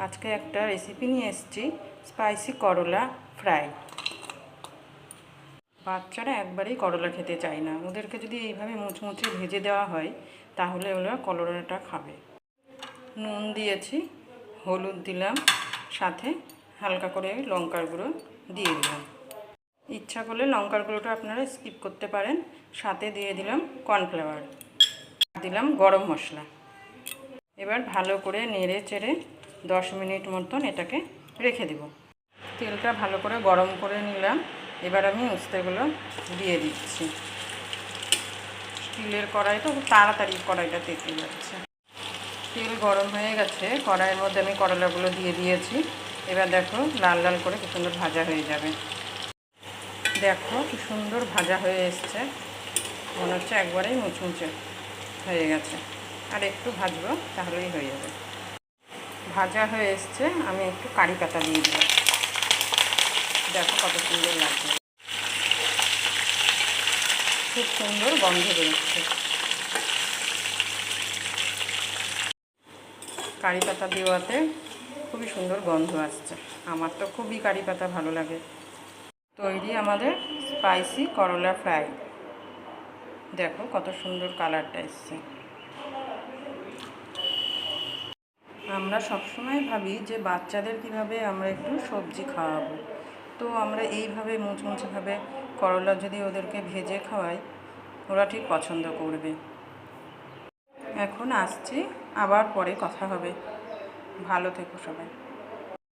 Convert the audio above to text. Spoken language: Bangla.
আজকে একটা রেসিপি নিয়ে এসেছি, স্পাইসি করলা ফ্রাই। বাচ্চারা একবারেই করলা খেতে চায় না, ওদেরকে যদি এইভাবে মুচমুচে ভেজে দেওয়া হয় তাহলে ওরা করলাটা খাবে। নুন দিয়েছি, হলুদ দিলাম, সাথে হালকা করে লঙ্কার গুঁড়ো দিয়ে দিলাম। ইচ্ছা করলে লঙ্কার গুঁড়োটা আপনারা স্কিপ করতে পারেন। সাথে দিয়ে দিলাম কর্নফ্লাওয়ার, দিলাম গরম মশলা। এবার ভালো করে নেড়ে চেড়ে 10 মিনিট মতন এটাকে রেখে দেব। তেলটা ভালো করে গরম করে নিলাম। এবার আমি উস্তেগুলো দিয়ে দিচ্ছি। স্টিলের কড়াই তো তাড়াতাড়ি কড়াইটা তেতে যাচ্ছে। তেল গরম হয়ে গেছে, কড়াইয়ের মধ্যে আমি করলাগুলো দিয়ে দিয়েছি। এবার দেখো লাল লাল করে কি সুন্দর ভাজা হয়ে যাবে। দেখো কি সুন্দর ভাজা হয়ে এসছে, মনে হচ্ছে একবারেই মুচমুচে হয়ে গেছে। আর একটু ভাজবো তাহলেই হয়ে যাবে। ভাজা হয়ে এসছে, আমি একটু কারি পাতা দিয়ে দিলাম। দেখো কত সুন্দর লাগছে, খুব সুন্দর গন্ধ বেরোচ্ছে। কারি পাতা দেওয়াতে খুবই সুন্দর গন্ধ আসছে। আমার তো খুবই কারি পাতা ভালো লাগে। তৈরি আমাদের স্পাইসি করলা ফ্রাই। দেখো কত সুন্দর কালারটা এসছে। আমরা সবসময় ভাবি যে বাচ্চাদের কীভাবে আমরা একটু সবজি খাওয়াবো, তো আমরা এইভাবে মুচমুচেভাবে করলা যদি ওদেরকে ভেজে খাওয়াই, ওরা ঠিক পছন্দ করবে। এখন আসছি, আবার পরে কথা হবে। ভালো থেকো সবাই।